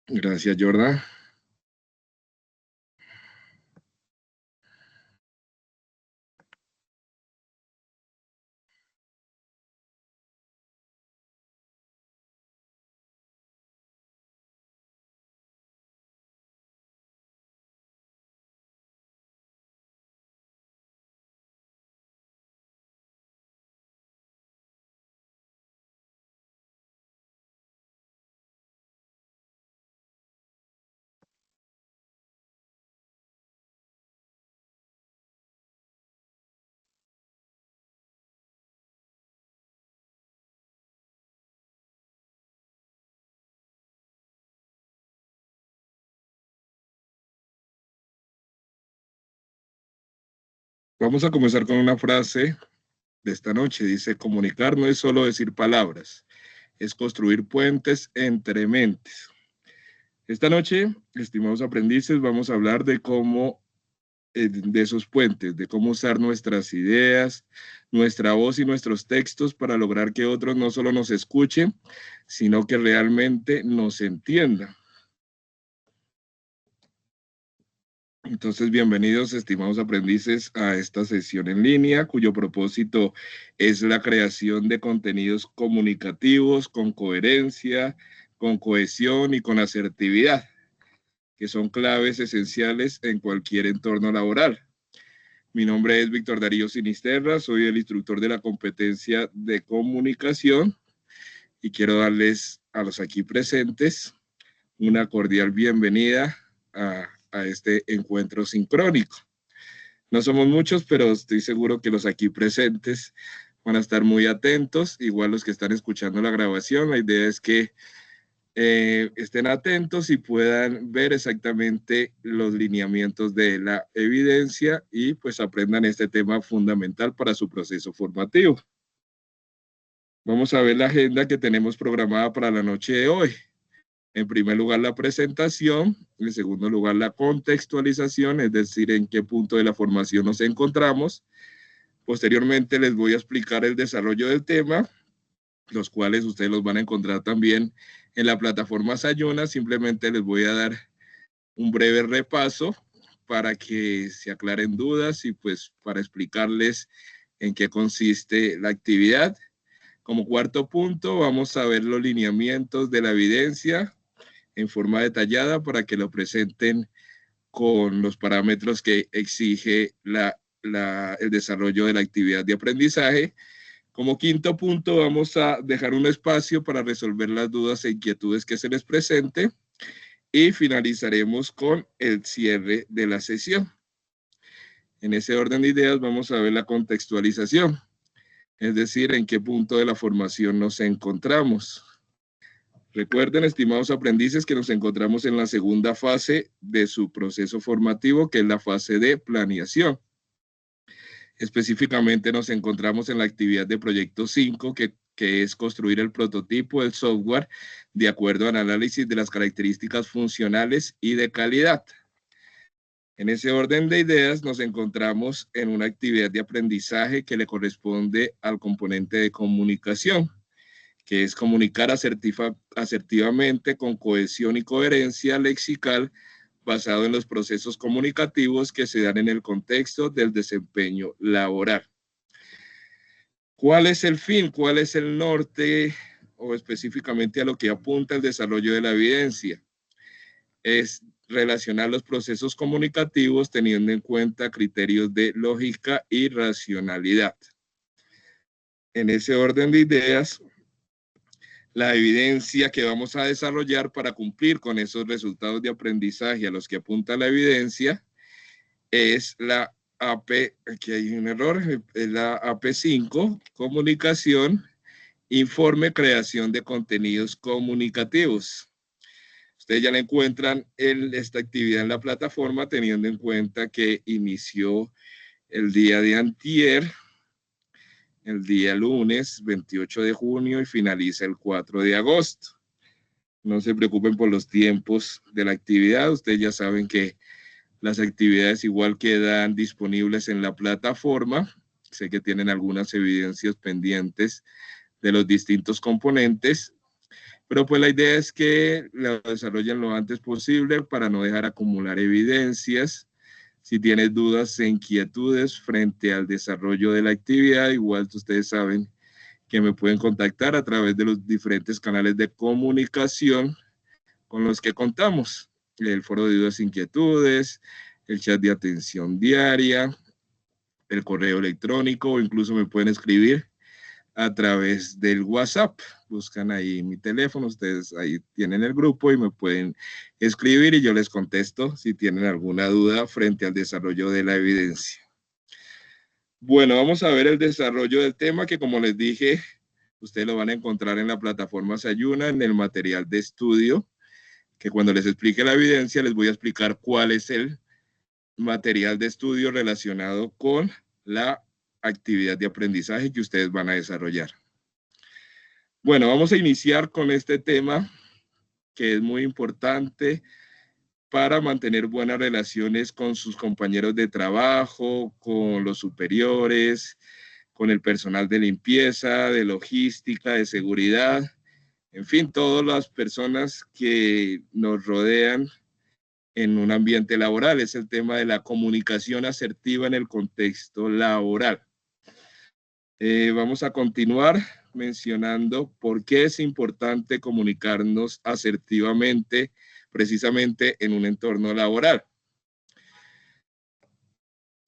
Gracias, Jordan. Vamos a comenzar con una frase de esta noche. Dice, comunicar no es solo decir palabras, es construir puentes entre mentes. Esta noche, estimados aprendices, vamos a hablar de cómo, de esos puentes, de cómo usar nuestras ideas, nuestra voz y nuestros textos para lograr que otros no solo nos escuchen, sino que realmente nos entiendan. Entonces, bienvenidos, estimados aprendices, a esta sesión en línea, cuyo propósito es la creación de contenidos comunicativos con coherencia, con cohesión y con asertividad, que son claves esenciales en cualquier entorno laboral. Mi nombre es Víctor Darío Sinisterra, soy el instructor de la competencia de comunicación y quiero darles a los aquí presentes una cordial bienvenida a este encuentro sincrónico. No somos muchos, pero estoy seguro que los aquí presentes van a estar muy atentos, igual los que están escuchando la grabación. La idea es que estén atentos y puedan ver exactamente los lineamientos de la evidencia y pues aprendan este tema fundamental para su proceso formativo. Vamos a ver la agenda que tenemos programada para la noche de hoy. En primer lugar, la presentación. En segundo lugar, la contextualización, es decir, en qué punto de la formación nos encontramos. Posteriormente les voy a explicar el desarrollo del tema, los cuales ustedes los van a encontrar también en la plataforma Sayona. Simplemente les voy a dar un breve repaso para que se aclaren dudas y pues para explicarles en qué consiste la actividad. Como cuarto punto, vamos a ver los lineamientos de la evidencia en forma detallada para que lo presenten con los parámetros que exige el desarrollo de la actividad de aprendizaje. Como quinto punto, vamos a dejar un espacio para resolver las dudas e inquietudes que se les presente y finalizaremos con el cierre de la sesión. En ese orden de ideas vamos a ver la contextualización, es decir, en qué punto de la formación nos encontramos. Recuerden, estimados aprendices, que nos encontramos en la segunda fase de su proceso formativo, que es la fase de planeación. Específicamente nos encontramos en la actividad de proyecto 5, que es construir el prototipo del software de acuerdo al análisis de las características funcionales y de calidad. En ese orden de ideas nos encontramos en una actividad de aprendizaje que le corresponde al componente de comunicación, que es comunicar asertivamente con cohesión y coherencia lexical basado en los procesos comunicativos que se dan en el contexto del desempeño laboral. ¿Cuál es el fin? ¿Cuál es el norte? O específicamente a lo que apunta el desarrollo de la evidencia. Es relacionar los procesos comunicativos teniendo en cuenta criterios de lógica y racionalidad. En ese orden de ideas, la evidencia que vamos a desarrollar para cumplir con esos resultados de aprendizaje a los que apunta la evidencia es la AP, aquí hay un error, es la AP5, comunicación, informe, creación de contenidos comunicativos. Ustedes ya la encuentran en esta actividad en la plataforma, teniendo en cuenta que inició el día de antier, el día lunes 28 de junio y finaliza el 4 de agosto. No se preocupen por los tiempos de la actividad. Ustedes ya saben que las actividades igual quedan disponibles en la plataforma. Sé que tienen algunas evidencias pendientes de los distintos componentes. Pero pues la idea es que lo desarrollen lo antes posible para no dejar acumular evidencias. Si tienes dudas e inquietudes frente al desarrollo de la actividad, igual ustedes saben que me pueden contactar a través de los diferentes canales de comunicación con los que contamos. El foro de dudas e inquietudes, el chat de atención diaria, el correo electrónico, o incluso me pueden escribir a través del WhatsApp. Buscan ahí mi teléfono, ustedes ahí tienen el grupo y me pueden escribir y yo les contesto si tienen alguna duda frente al desarrollo de la evidencia. Bueno, vamos a ver el desarrollo del tema que, como les dije, ustedes lo van a encontrar en la plataforma Sayuna, en el material de estudio, que cuando les explique la evidencia les voy a explicar cuál es el material de estudio relacionado con la actividad de aprendizaje que ustedes van a desarrollar. Bueno, vamos a iniciar con este tema que es muy importante para mantener buenas relaciones con sus compañeros de trabajo, con los superiores, con el personal de limpieza, de logística, de seguridad, en fin, todas las personas que nos rodean en un ambiente laboral. Es el tema de la comunicación asertiva en el contexto laboral. Vamos a continuar mencionando por qué es importante comunicarnos asertivamente precisamente en un entorno laboral.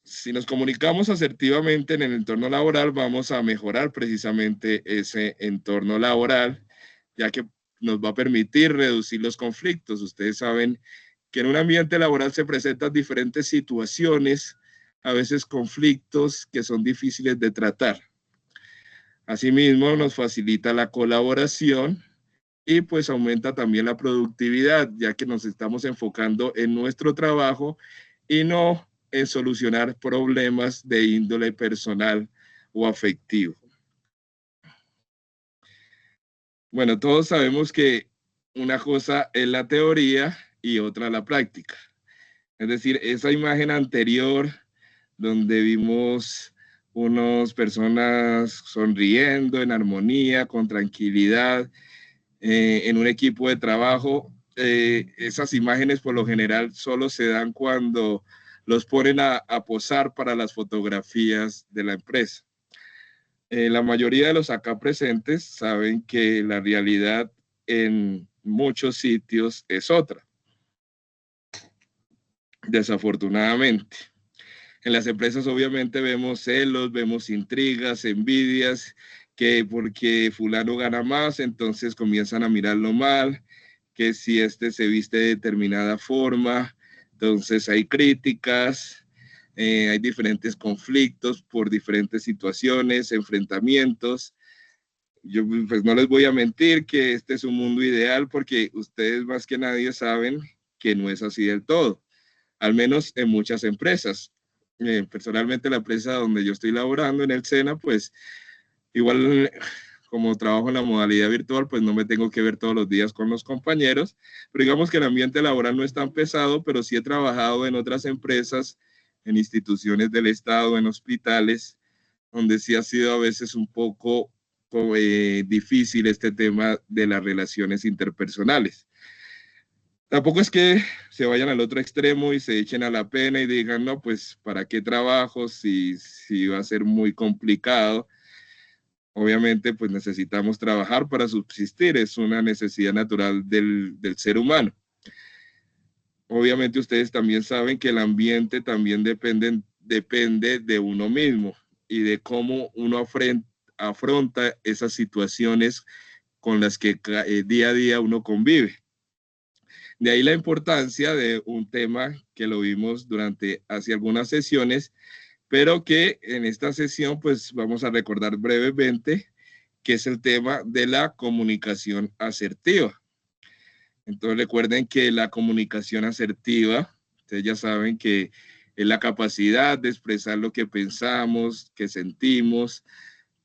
Si nos comunicamos asertivamente en el entorno laboral, vamos a mejorar precisamente ese entorno laboral, ya que nos va a permitir reducir los conflictos. Ustedes saben que en un ambiente laboral se presentan diferentes situaciones, a veces conflictos que son difíciles de tratar. Asimismo, nos facilita la colaboración y pues aumenta también la productividad, ya que nos estamos enfocando en nuestro trabajo y no en solucionar problemas de índole personal o afectivo. Bueno, todos sabemos que una cosa es la teoría y otra la práctica. Es decir, esa imagen anterior donde vimos unas personas sonriendo en armonía, con tranquilidad, en un equipo de trabajo, esas imágenes por lo general solo se dan cuando los ponen a posar para las fotografías de la empresa. La mayoría de los acá presentes saben que la realidad en muchos sitios es otra, desafortunadamente. En las empresas obviamente vemos celos, vemos intrigas, envidias, que porque fulano gana más, entonces comienzan a mirarlo mal, que si este se viste de determinada forma, entonces hay críticas, hay diferentes conflictos por diferentes situaciones, enfrentamientos. Yo pues no les voy a mentir que este es un mundo ideal porque ustedes más que nadie saben que no es así del todo, al menos en muchas empresas. Personalmente la empresa donde yo estoy laborando en el SENA, pues igual como trabajo en la modalidad virtual, pues no me tengo que ver todos los días con los compañeros, pero digamos que el ambiente laboral no es tan pesado, pero sí he trabajado en otras empresas, en instituciones del Estado, en hospitales, donde sí ha sido a veces un poco difícil este tema de las relaciones interpersonales. Tampoco es que se vayan al otro extremo y se echen a la pena y digan, no, pues, ¿para qué trabajo si va a ser muy complicado? Obviamente, pues necesitamos trabajar para subsistir, es una necesidad natural del ser humano. Obviamente ustedes también saben que el ambiente también depende de uno mismo y de cómo uno afronta esas situaciones con las que día a día uno convive. De ahí la importancia de un tema que lo vimos durante hace algunas sesiones, pero que en esta sesión pues vamos a recordar brevemente, que es el tema de la comunicación asertiva. Entonces recuerden que la comunicación asertiva, ustedes ya saben que es la capacidad de expresar lo que pensamos, que sentimos,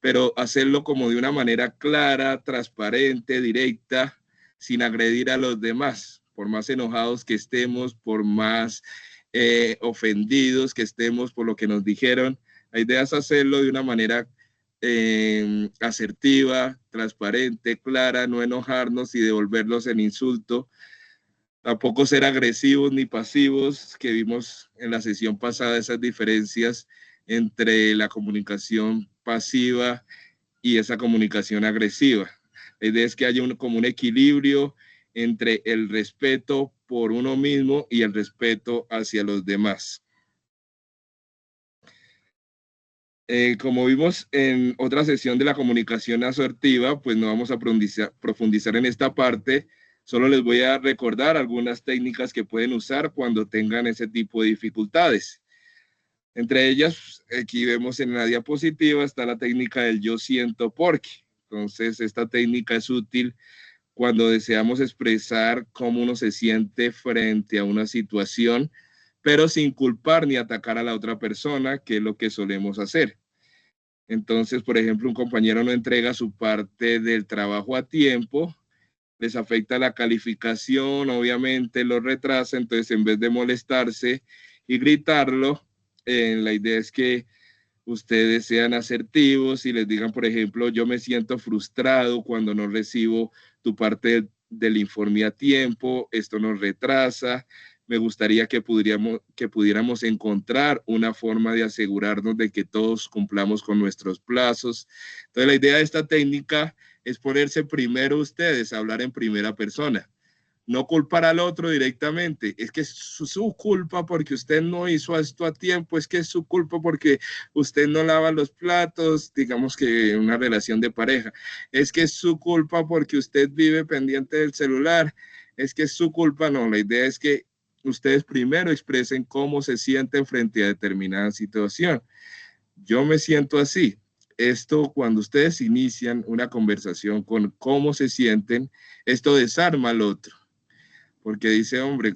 pero hacerlo como de una manera clara, transparente, directa, sin agredir a los demás, por más enojados que estemos, por más ofendidos que estemos por lo que nos dijeron. La idea es hacerlo de una manera asertiva, transparente, clara, no enojarnos y devolverlos en insulto. Tampoco ser agresivos ni pasivos, que vimos en la sesión pasada esas diferencias entre la comunicación pasiva y esa comunicación agresiva. La idea es que haya como un equilibrio entre el respeto por uno mismo y el respeto hacia los demás. Como vimos en otra sesión de la comunicación asertiva, pues no vamos a profundizar en esta parte, solo les voy a recordar algunas técnicas que pueden usar cuando tengan ese tipo de dificultades. Entre ellas, aquí vemos en la diapositiva, está la técnica del yo siento porque. Entonces, esta técnica es útil cuando deseamos expresar cómo uno se siente frente a una situación, pero sin culpar ni atacar a la otra persona, que es lo que solemos hacer. Entonces, por ejemplo, un compañero no entrega su parte del trabajo a tiempo, les afecta la calificación, obviamente lo retrasa, entonces en vez de molestarse y gritarlo, la idea es que ustedes sean asertivos y les digan, por ejemplo, yo me siento frustrado cuando no recibo tu parte del informe a tiempo, esto nos retrasa, me gustaría que pudiéramos encontrar una forma de asegurarnos de que todos cumplamos con nuestros plazos. Entonces, la idea de esta técnica es ponerse primero ustedes, hablar en primera persona, no culpar al otro directamente. Es que es su culpa porque usted no hizo esto a tiempo, es que es su culpa porque usted no lava los platos, digamos que una relación de pareja. Es que es su culpa porque usted vive pendiente del celular. Es que es su culpa. No, la idea es que ustedes primero expresen cómo se sienten frente a determinada situación. Yo me siento así. Esto, cuando ustedes inician una conversación con cómo se sienten, esto desarma al otro porque dice, hombre,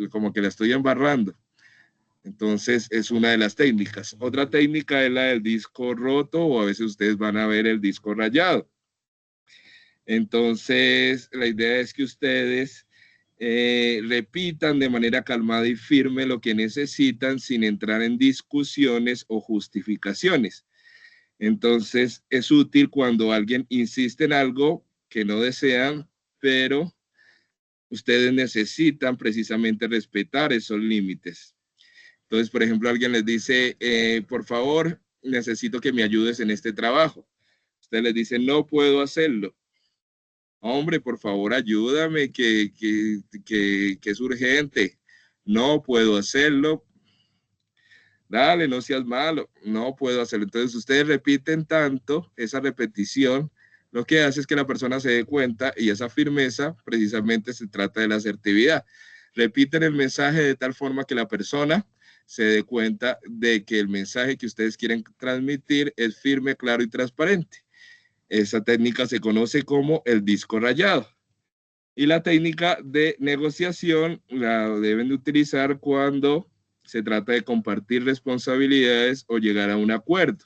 como que la estoy embarrando. Entonces, es una de las técnicas. Otra técnica es la del disco roto o a veces ustedes van a ver el disco rayado. Entonces, la idea es que ustedes repitan de manera calmada y firme lo que necesitan sin entrar en discusiones o justificaciones. Entonces, es útil cuando alguien insiste en algo que no desean, pero ustedes necesitan precisamente respetar esos límites. Entonces, por ejemplo, alguien les dice, por favor, necesito que me ayudes en este trabajo. Usted les dice, no puedo hacerlo. Hombre, por favor, ayúdame, que es urgente. No puedo hacerlo. Dale, no seas malo. No puedo hacerlo. Entonces, ustedes repiten tanto esa repetición, lo que hace es que la persona se dé cuenta y esa firmeza precisamente se trata de la asertividad. Repiten el mensaje de tal forma que la persona se dé cuenta de que el mensaje que ustedes quieren transmitir es firme, claro y transparente. Esa técnica se conoce como el disco rayado. Y la técnica de negociación la deben de utilizar cuando se trata de compartir responsabilidades o llegar a un acuerdo.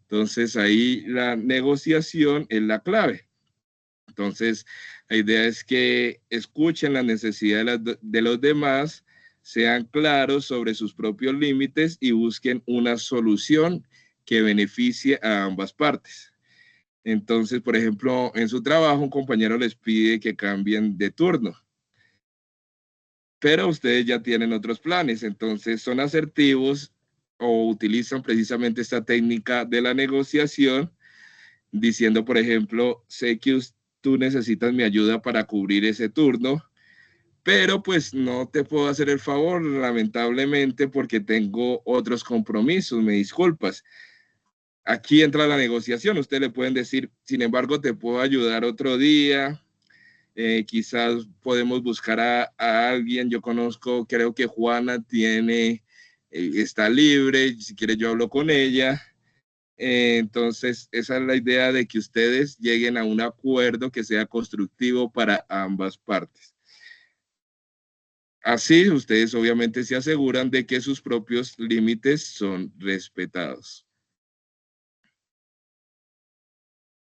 Entonces ahí la negociación es la clave. Entonces la idea es que escuchen las necesidades de los demás, sean claros sobre sus propios límites y busquen una solución que beneficie a ambas partes. Entonces, por ejemplo, en su trabajo un compañero les pide que cambien de turno, pero ustedes ya tienen otros planes, entonces son asertivos o utilizan precisamente esta técnica de la negociación, diciendo, por ejemplo, sé que tú necesitas mi ayuda para cubrir ese turno, pero pues no te puedo hacer el favor, lamentablemente, porque tengo otros compromisos, me disculpas. Aquí entra la negociación, ustedes le pueden decir, sin embargo, te puedo ayudar otro día, quizás podemos buscar a alguien, yo conozco, creo que Juana está libre, si quiere yo hablo con ella. Entonces, esa es la idea de que ustedes lleguen a un acuerdo que sea constructivo para ambas partes. Así, ustedes obviamente se aseguran de que sus propios límites son respetados.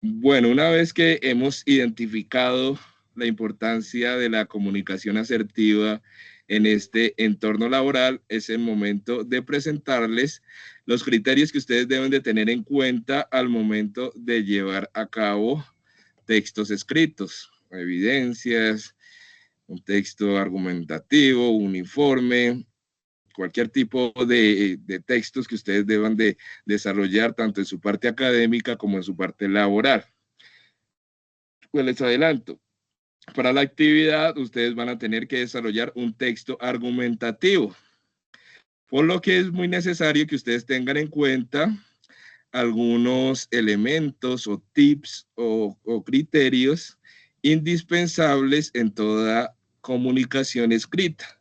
Bueno, una vez que hemos identificado la importancia de la comunicación asertiva en este entorno laboral, es el momento de presentarles los criterios que ustedes deben de tener en cuenta al momento de llevar a cabo textos escritos, evidencias, un texto argumentativo, un informe, cualquier tipo de textos que ustedes deban de desarrollar tanto en su parte académica como en su parte laboral. Pues les adelanto, para la actividad ustedes van a tener que desarrollar un texto argumentativo, por lo que es muy necesario que ustedes tengan en cuenta algunos elementos o tips o criterios indispensables en toda comunicación escrita.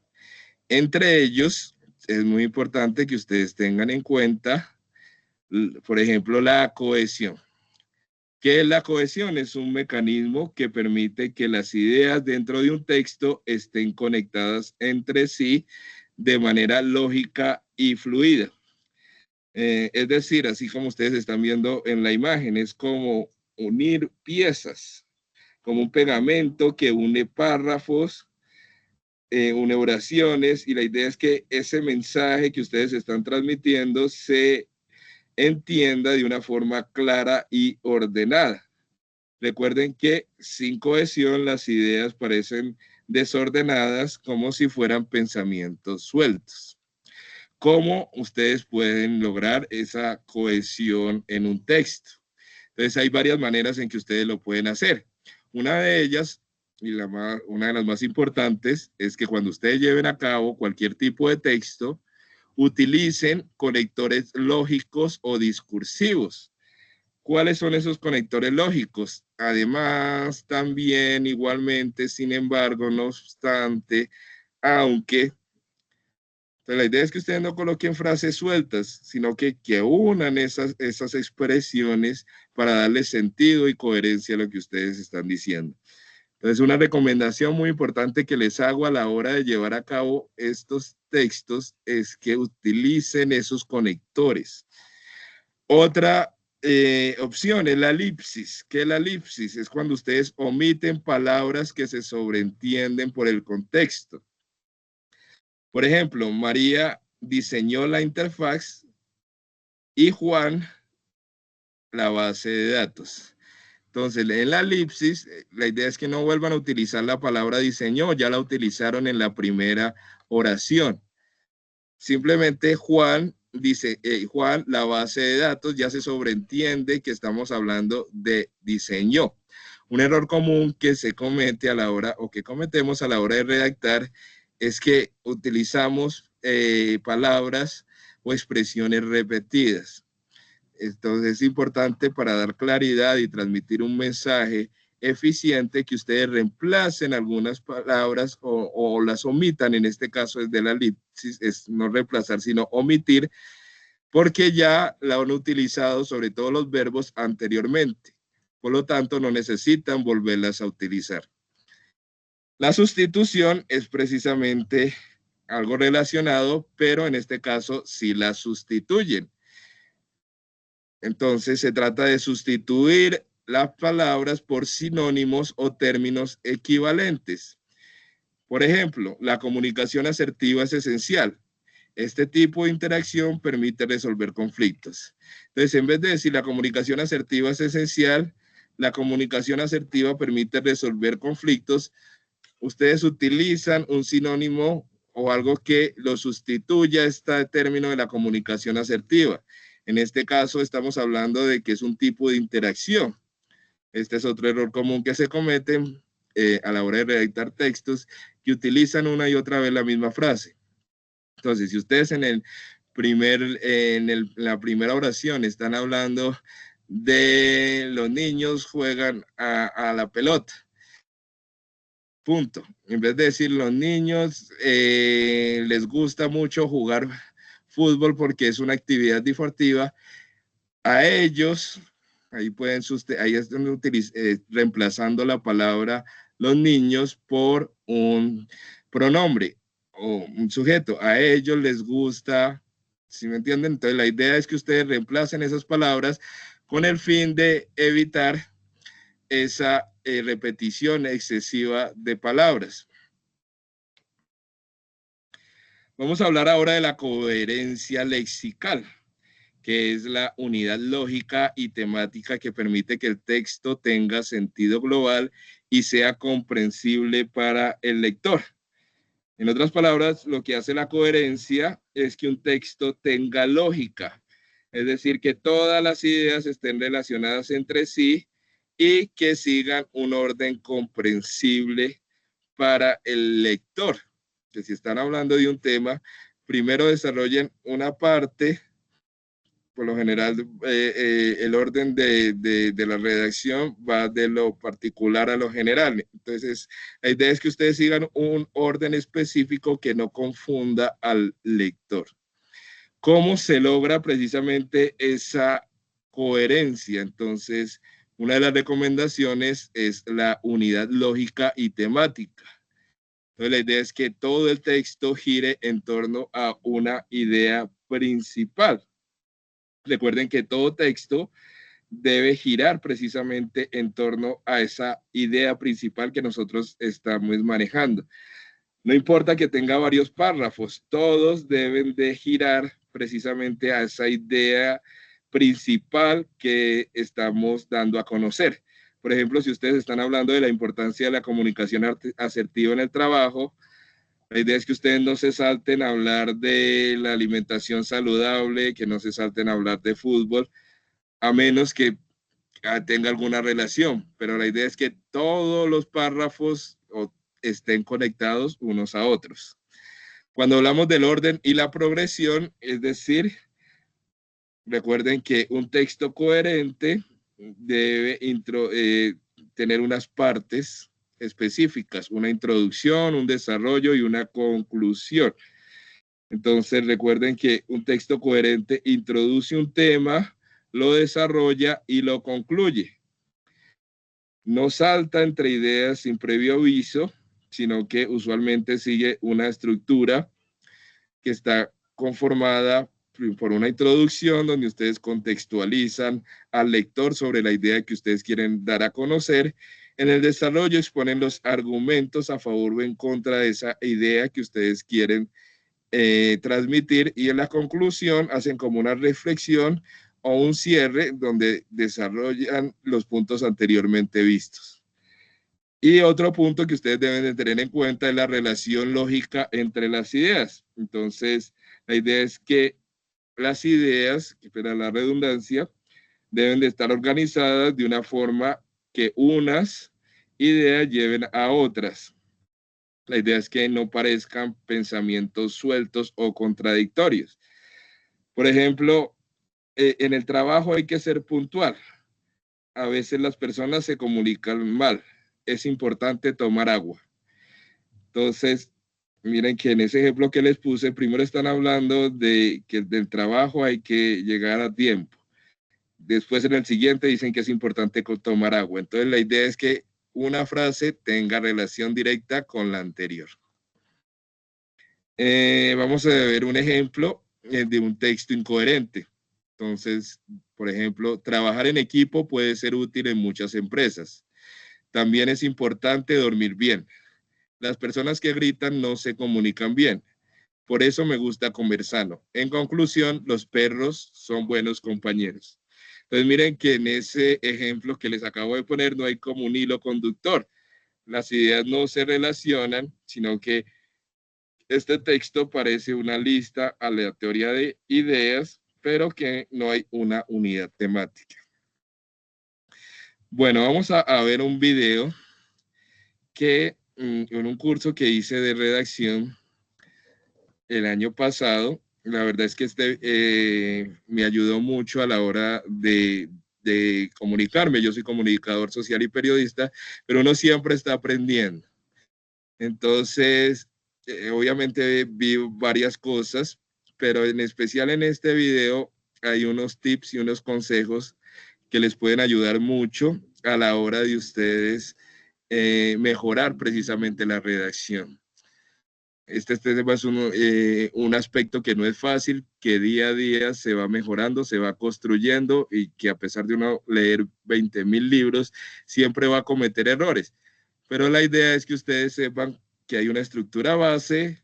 Entre ellos, es muy importante que ustedes tengan en cuenta, por ejemplo, la cohesión. ¿Qué es la cohesión? Es un mecanismo que permite que las ideas dentro de un texto estén conectadas entre sí de manera lógica y fluida. Es decir, así como ustedes están viendo en la imagen, es como unir piezas, como un pegamento que une párrafos, une oraciones, y la idea es que ese mensaje que ustedes están transmitiendo se entienda de una forma clara y ordenada. Recuerden que sin cohesión las ideas parecen desordenadas como si fueran pensamientos sueltos. ¿Cómo ustedes pueden lograr esa cohesión en un texto? Entonces hay varias maneras en que ustedes lo pueden hacer. Una de ellas, y una de las más importantes, es que cuando ustedes lleven a cabo cualquier tipo de texto, utilicen conectores lógicos o discursivos. ¿Cuáles son esos conectores lógicos? Además, también igualmente, sin embargo, no obstante, aunque pues la idea es que ustedes no coloquen frases sueltas, sino que unan esas expresiones para darle sentido y coherencia a lo que ustedes están diciendo. Entonces, una recomendación muy importante que les hago a la hora de llevar a cabo estos textos es que utilicen esos conectores. Otra opción es la elipsis. ¿Qué es la elipsis? Es cuando ustedes omiten palabras que se sobreentienden por el contexto. Por ejemplo, María diseñó la interfaz y Juan la base de datos. Entonces, en la elipsis, la idea es que no vuelvan a utilizar la palabra diseñó, ya la utilizaron en la primera oración. Simplemente Juan dice, Juan, la base de datos, ya se sobreentiende que estamos hablando de diseñó. Un error común que se comete a la hora, o que cometemos a la hora de redactar, es que utilizamos palabras o expresiones repetidas. Entonces es importante para dar claridad y transmitir un mensaje eficiente que ustedes reemplacen algunas palabras o las omitan. En este caso es de la elipsis, es no reemplazar sino omitir, porque ya la han utilizado, sobre todo los verbos, anteriormente. Por lo tanto, no necesitan volverlas a utilizar. La sustitución es precisamente algo relacionado, pero en este caso sí la sustituyen. Entonces se trata de sustituir las palabras por sinónimos o términos equivalentes. Por ejemplo, la comunicación asertiva es esencial. Este tipo de interacción permite resolver conflictos. Entonces, en vez de decir la comunicación asertiva es esencial, la comunicación asertiva permite resolver conflictos, ustedes utilizan un sinónimo o algo que lo sustituya a este término de la comunicación asertiva. En este caso estamos hablando de que es un tipo de interacción. Este es otro error común que se comete a la hora de redactar textos, que utilizan una y otra vez la misma frase. Entonces, si ustedes la primera oración están hablando de los niños juegan a la pelota, punto. En vez de decir los niños les gusta mucho jugar fútbol porque es una actividad deportiva, a ellos, ahí están reemplazando la palabra los niños por un pronombre o un sujeto. A ellos les gusta, ¿sí me entienden? Entonces la idea es que ustedes reemplacen esas palabras con el fin de evitar esa repetición excesiva de palabras. Vamos a hablar ahora de la coherencia lexical, que es la unidad lógica y temática que permite que el texto tenga sentido global y sea comprensible para el lector. En otras palabras, lo que hace la coherencia es que un texto tenga lógica, es decir, que todas las ideas estén relacionadas entre sí y que sigan un orden comprensible para el lector. Que si están hablando de un tema, primero desarrollen una parte. Por lo general, el orden de la redacción va de lo particular a lo general. Entonces, la idea es que ustedes sigan un orden específico que no confunda al lector. ¿Cómo se logra precisamente esa coherencia? Entonces, una de las recomendaciones es la unidad lógica y temática. Entonces, la idea es que todo el texto gire en torno a una idea principal. Recuerden que todo texto debe girar precisamente en torno a esa idea principal que nosotros estamos manejando. No importa que tenga varios párrafos, todos deben de girar precisamente a esa idea principal que estamos dando a conocer. Por ejemplo, si ustedes están hablando de la importancia de la comunicación asertiva en el trabajo, la idea es que ustedes no se salten a hablar de la alimentación saludable, que no se salten a hablar de fútbol, a menos que tenga alguna relación, pero la idea es que todos los párrafos estén conectados unos a otros. Cuando hablamos del orden y la progresión, es decir, recuerden que un texto coherente debe tener unas partes específicas, una introducción, un desarrollo y una conclusión. Entonces recuerden que un texto coherente introduce un tema, lo desarrolla y lo concluye. No salta entre ideas sin previo aviso, sino que usualmente sigue una estructura que está conformada por una introducción donde ustedes contextualizan al lector sobre la idea que ustedes quieren dar a conocer. En el desarrollo exponen los argumentos a favor o en contra de esa idea que ustedes quieren transmitir, y en la conclusión hacen como una reflexión o un cierre donde desarrollan los puntos anteriormente vistos. Y otro punto que ustedes deben de tener en cuenta es la relación lógica entre las ideas. Entonces, la idea es que las ideas, espera la redundancia, deben de estar organizadas de una forma que unas ideas lleven a otras. La idea es que no parezcan pensamientos sueltos o contradictorios. Por ejemplo, en el trabajo hay que ser puntual. A veces las personas se comunican mal. Es importante tomar agua. Entonces, miren que en ese ejemplo que les puse, primero están hablando de que del trabajo hay que llegar a tiempo. Después en el siguiente dicen que es importante tomar agua. Entonces, la idea es que una frase tenga relación directa con la anterior. Vamos a ver un ejemplo de un texto incoherente. Entonces, por ejemplo, trabajar en equipo puede ser útil en muchas empresas. También es importante dormir bien. Las personas que gritan no se comunican bien. Por eso me gusta comer sano. En conclusión, los perros son buenos compañeros. Entonces, miren que en ese ejemplo que les acabo de poner no hay como un hilo conductor. Las ideas no se relacionan, sino que este texto parece una lista aleatoria de ideas, pero que no hay una unidad temática. Bueno, vamos a ver un video que en un curso que hice de redacción el año pasado. La verdad es que me ayudó mucho a la hora de comunicarme. Yo soy comunicador social y periodista, pero uno siempre está aprendiendo. Entonces, obviamente vi varias cosas, pero en especial en este video hay unos tips y unos consejos que les pueden ayudar mucho a la hora de ustedes mejorar precisamente la redacción. Este tema es un aspecto que no es fácil, que día a día se va mejorando, se va construyendo, y que a pesar de uno leer 20,000 libros, siempre va a cometer errores. Pero la idea es que ustedes sepan que hay una estructura base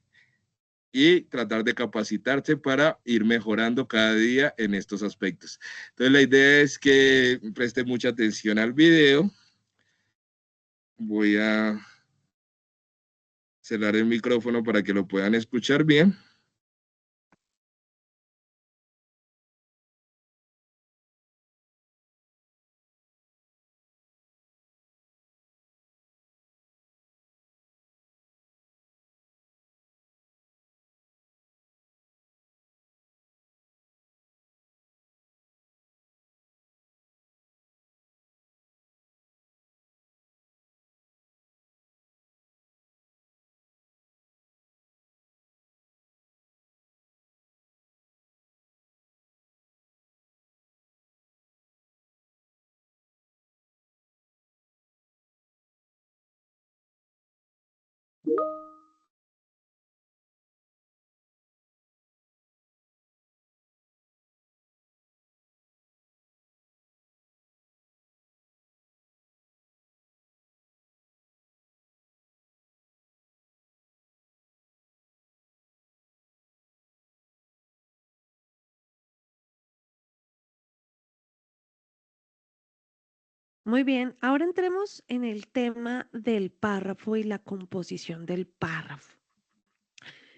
y tratar de capacitarse para ir mejorando cada día en estos aspectos. Entonces, la idea es que preste mucha atención al video. Voy a cerrar el micrófono para que lo puedan escuchar bien. Muy bien, ahora entremos en el tema del párrafo y la composición del párrafo.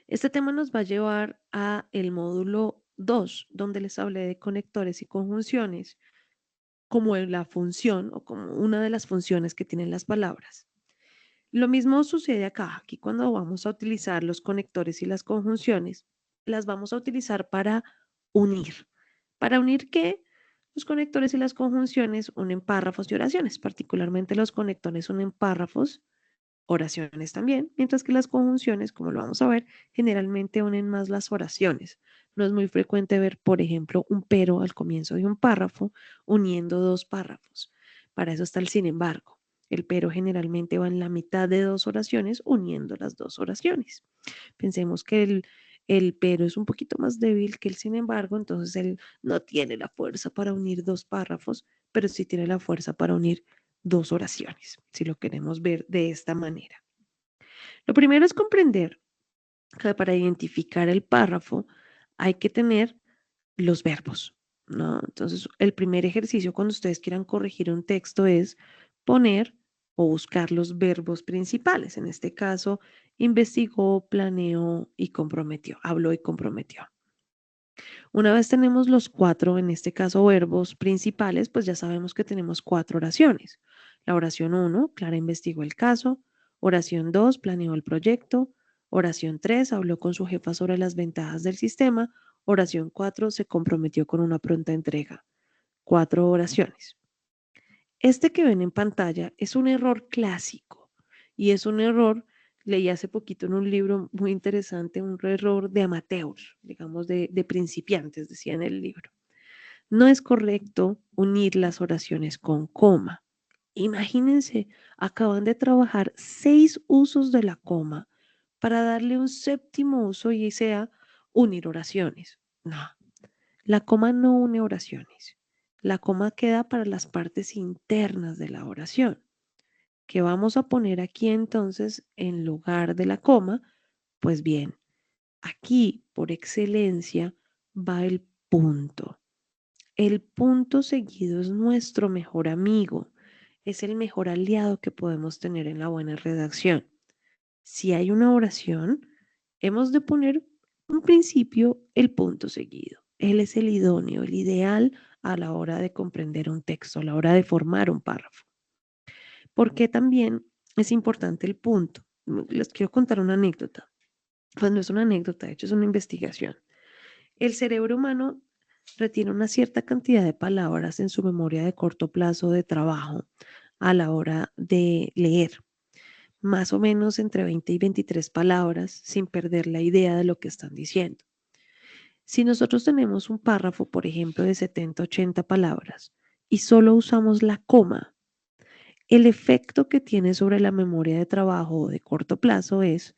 Este tema nos va a llevar a el módulo 2, donde les hablé de conectores y conjunciones, como en la función o como una de las funciones que tienen las palabras. Lo mismo sucede acá. Aquí cuando vamos a utilizar los conectores y las conjunciones, las vamos a utilizar para unir. ¿Para unir qué? Los conectores y las conjunciones unen párrafos y oraciones. Particularmente los conectores unen párrafos, oraciones también, mientras que las conjunciones, como lo vamos a ver, generalmente unen más las oraciones. No es muy frecuente ver, por ejemplo, un pero al comienzo de un párrafo uniendo dos párrafos. Para eso está el sin embargo. El pero generalmente va en la mitad de dos oraciones uniendo las dos oraciones. Pensemos que el pero es un poquito más débil que el sin embargo, entonces él no tiene la fuerza para unir dos párrafos, pero sí tiene la fuerza para unir dos oraciones, si lo queremos ver de esta manera. Lo primero es comprender que para identificar el párrafo hay que tener los verbos, ¿no? Entonces, el primer ejercicio cuando ustedes quieran corregir un texto es poner o buscar los verbos principales. En este caso, investigó, planeó y comprometió, habló y comprometió. Una vez tenemos los cuatro, en este caso, verbos principales, pues ya sabemos que tenemos cuatro oraciones. La oración 1, Clara investigó el caso. Oración 2, planeó el proyecto. Oración 3, habló con su jefa sobre las ventajas del sistema. Oración 4, se comprometió con una pronta entrega. Cuatro oraciones. Este que ven en pantalla es un error clásico y es un error, leí hace poquito en un libro muy interesante, un error de amateurs, digamos de principiantes, decía en el libro. No es correcto unir las oraciones con coma. Imagínense, acaban de trabajar 6 usos de la coma para darle un séptimo uso y sea unir oraciones. No, la coma no une oraciones. La coma queda para las partes internas de la oración. ¿Qué vamos a poner aquí entonces en lugar de la coma? Pues bien, aquí por excelencia va el punto. El punto seguido es nuestro mejor amigo, es el mejor aliado que podemos tener en la buena redacción. Si hay una oración, hemos de poner un principio el punto seguido. Él es el idóneo, el ideal a la hora de comprender un texto, a la hora de formar un párrafo. Porque también es importante el punto. Les quiero contar una anécdota. Pues no es una anécdota, de hecho es una investigación. El cerebro humano retiene una cierta cantidad de palabras en su memoria de corto plazo de trabajo a la hora de leer, más o menos entre 20 y 23 palabras sin perder la idea de lo que están diciendo. Si nosotros tenemos un párrafo, por ejemplo, de 70, 80 palabras y solo usamos la coma, el efecto que tiene sobre la memoria de trabajo de corto plazo es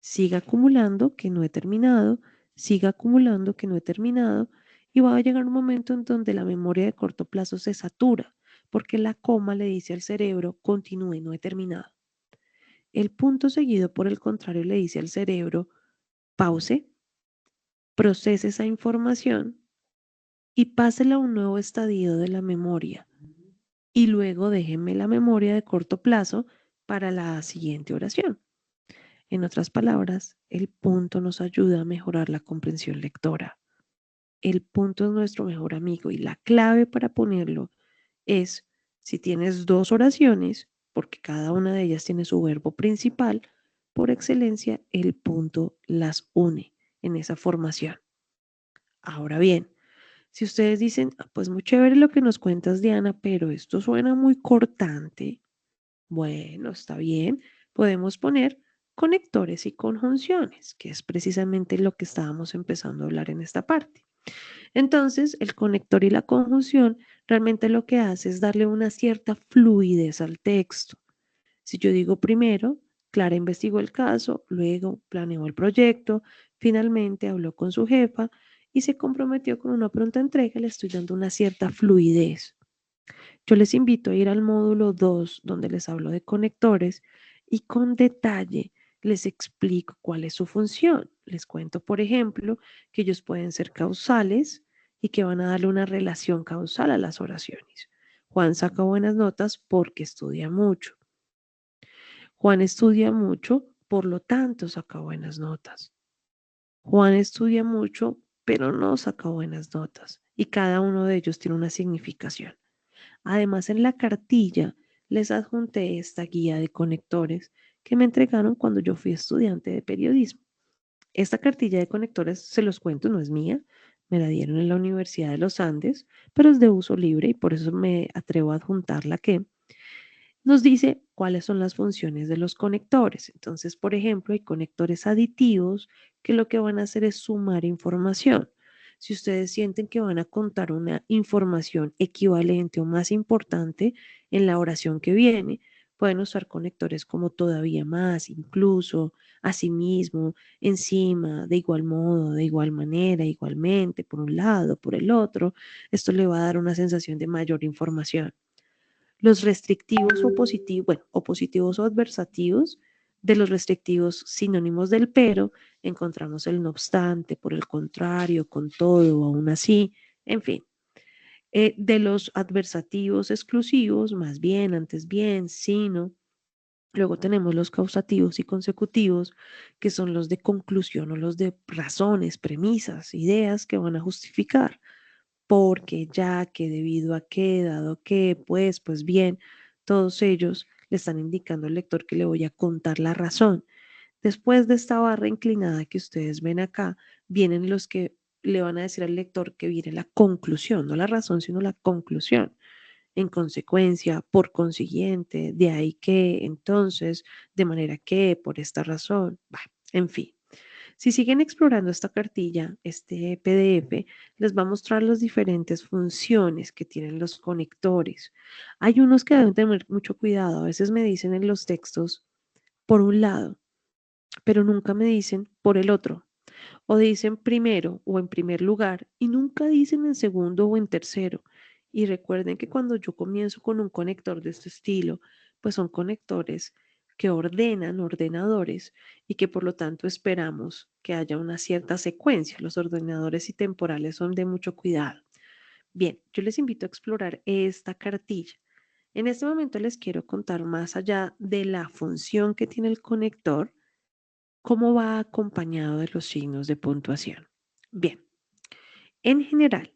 siga acumulando que no he terminado, siga acumulando que no he terminado y va a llegar un momento en donde la memoria de corto plazo se satura porque la coma le dice al cerebro continúe, no he terminado. El punto seguido, por el contrario, le dice al cerebro pause, procese esa información y pásela a un nuevo estadio de la memoria. Y luego déjenme la memoria de corto plazo para la siguiente oración. En otras palabras, el punto nos ayuda a mejorar la comprensión lectora. El punto es nuestro mejor amigo y la clave para ponerlo es si tienes dos oraciones, porque cada una de ellas tiene su verbo principal, por excelencia, el punto las une en esa formación. Ahora bien, si ustedes dicen, pues muy chévere lo que nos cuentas, Diana, pero esto suena muy cortante, bueno, está bien, podemos poner conectores y conjunciones, que es precisamente lo que estábamos empezando a hablar en esta parte. Entonces, el conector y la conjunción realmente lo que hace es darle una cierta fluidez al texto. Si yo digo primero, Clara investigó el caso, luego planeó el proyecto, finalmente habló con su jefa y se comprometió con una pronta entrega, le estoy dando una cierta fluidez. Yo les invito a ir al módulo 2, donde les hablo de conectores y con detalle les explico cuál es su función. Les cuento, por ejemplo, que ellos pueden ser causales y que van a darle una relación causal a las oraciones. Juan saca buenas notas porque estudia mucho. Juan estudia mucho, por lo tanto saca buenas notas. Juan estudia mucho, pero no saca buenas notas. Y cada uno de ellos tiene una significación. Además, en la cartilla les adjunté esta guía de conectores que me entregaron cuando yo fui estudiante de periodismo. Esta cartilla de conectores, se los cuento, no es mía, me la dieron en la Universidad de los Andes, pero es de uso libre y por eso me atrevo a adjuntarla que nos dice cuáles son las funciones de los conectores. Entonces, por ejemplo, hay conectores aditivos que lo que van a hacer es sumar información. Si ustedes sienten que van a contar una información equivalente o más importante en la oración que viene, pueden usar conectores como todavía más, incluso, asimismo, encima, de igual modo, de igual manera, igualmente, por un lado, por el otro. Esto le va a dar una sensación de mayor información. Los restrictivos o positivos, bueno, o positivos o adversativos, de los restrictivos sinónimos del pero, encontramos el no obstante, por el contrario, con todo, aún así, en fin. De los adversativos exclusivos, más bien, antes bien, sino. Luego tenemos los causativos y consecutivos, que son los de conclusión o los de razones, premisas, ideas que van a justificar porque, ya que, debido a que, dado que, pues bien, todos ellos le están indicando al lector que le voy a contar la razón. Después de esta barra inclinada que ustedes ven acá, vienen los que le van a decir al lector que viene la conclusión, no la razón, sino la conclusión. En consecuencia, por consiguiente, de ahí que, entonces, de manera que, por esta razón, bah, en fin. Si siguen explorando esta cartilla, este PDF, les va a mostrar las diferentes funciones que tienen los conectores. Hay unos que deben tener mucho cuidado. A veces me dicen en los textos por un lado, pero nunca me dicen por el otro. O dicen primero o en primer lugar y nunca dicen en segundo o en tercero. Y recuerden que cuando yo comienzo con un conector de este estilo, pues son conectores que ordenan, ordenadores, y que por lo tanto esperamos que haya una cierta secuencia. Los ordenadores y temporales son de mucho cuidado. Bien, yo les invito a explorar esta cartilla. En este momento les quiero contar más allá de la función que tiene el conector, cómo va acompañado de los signos de puntuación. Bien, en general,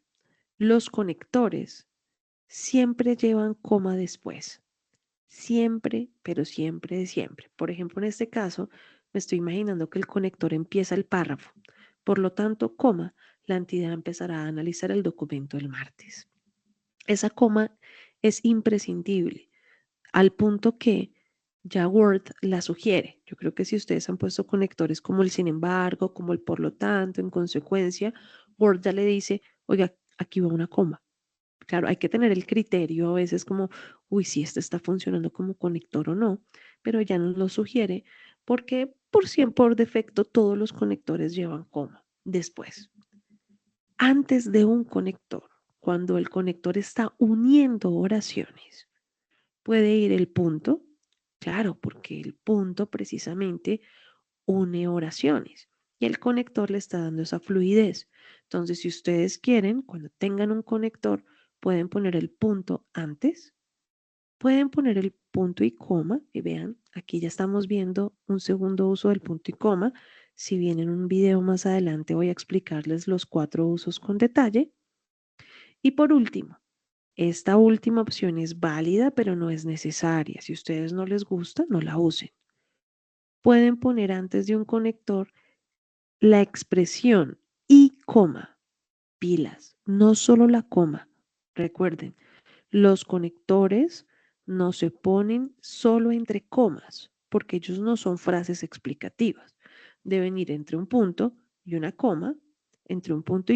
los conectores siempre llevan coma después. Siempre, pero siempre, siempre. Por ejemplo, en este caso, me estoy imaginando que el conector empieza el párrafo. Por lo tanto, coma, la entidad empezará a analizar el documento el martes. Esa coma es imprescindible, al punto que ya Word la sugiere. Yo creo que si ustedes han puesto conectores como el sin embargo, como el por lo tanto, en consecuencia, Word ya le dice, oiga, aquí va una coma. Claro, hay que tener el criterio a veces como, uy, si este está funcionando como conector o no, pero ya nos lo sugiere porque por defecto todos los conectores llevan coma. Después, antes de un conector, cuando el conector está uniendo oraciones, puede ir el punto, claro, porque el punto precisamente une oraciones. y el conector le está dando esa fluidez. Entonces, si ustedes quieren, cuando tengan un conector, pueden poner el punto antes, pueden poner el punto y coma, y vean, aquí ya estamos viendo un segundo uso del punto y coma. Si bien en un video más adelante voy a explicarles los 4 usos con detalle. Y por último, esta última opción es válida, pero no es necesaria. Si a ustedes no les gusta, no la usen. Pueden poner antes de un conector la expresión y coma, pilas, no solo la coma. Recuerden, los conectores no se ponen solo entre comas, porque ellos no son frases explicativas. Deben ir entre un punto y una coma, entre un punto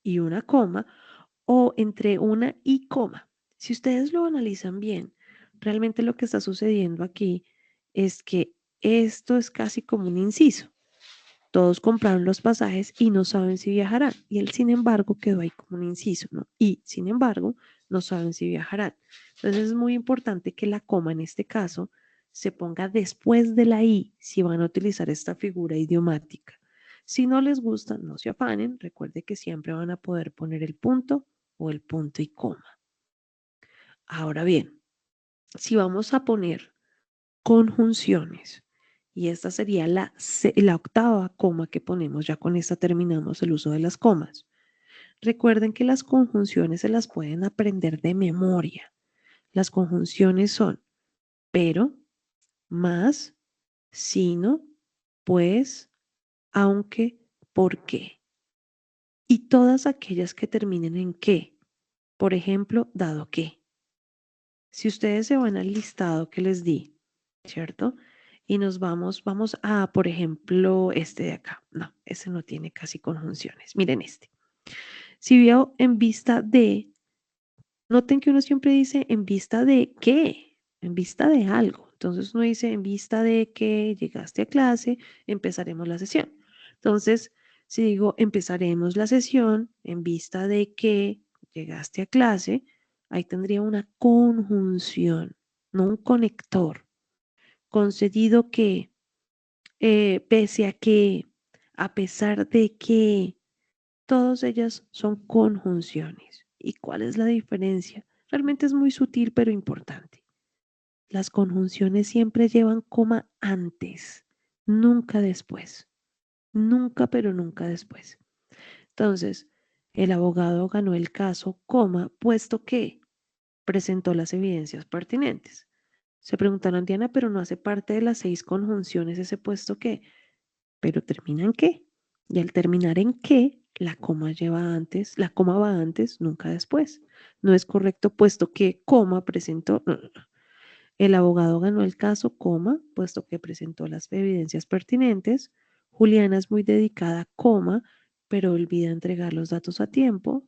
y una coma, o entre una y coma. Si ustedes lo analizan bien, realmente lo que está sucediendo aquí es que esto es casi como un inciso. Todos compraron los pasajes y no saben si viajarán. Y él, sin embargo, quedó ahí como un inciso, ¿no? Y, sin embargo, no saben si viajarán. Entonces es muy importante que la coma en este caso se ponga después de la I si van a utilizar esta figura idiomática. Si no les gusta, no se afanen. Recuerde que siempre van a poder poner el punto o el punto y coma. Ahora bien, si vamos a poner conjunciones, y esta sería la octava coma que ponemos, ya con esta terminamos el uso de las comas. Recuerden que las conjunciones se las pueden aprender de memoria. Las conjunciones son pero, más, sino, pues, aunque, porque. Y todas aquellas que terminen en que. Por ejemplo, dado que. Si ustedes se van al listado que les di, ¿cierto? Y nos vamos a, por ejemplo, este de acá. No, ese no tiene casi conjunciones. Miren este. Si veo en vista de, noten que uno siempre dice en vista de qué, en vista de algo. Entonces uno dice en vista de que llegaste a clase, empezaremos la sesión. Entonces, si digo empezaremos la sesión en vista de que llegaste a clase, ahí tendría una conjunción, no un conector. Concedido que, pese a que, a pesar de que, todas ellas son conjunciones. ¿Y cuál es la diferencia? Realmente es muy sutil pero importante. Las conjunciones siempre llevan coma antes, nunca después. Nunca, pero nunca después. Entonces, el abogado ganó el caso, coma, puesto que presentó las evidencias pertinentes. Se preguntarán, Diana, pero no hace parte de las 6 conjunciones ese puesto que, pero termina en qué. Y al terminar en qué, la coma lleva antes, la coma va antes, nunca después. No es correcto puesto que coma presentó. No, no, no. El abogado ganó el caso, coma, puesto que presentó las evidencias pertinentes. Juliana es muy dedicada, coma, pero olvida entregar los datos a tiempo.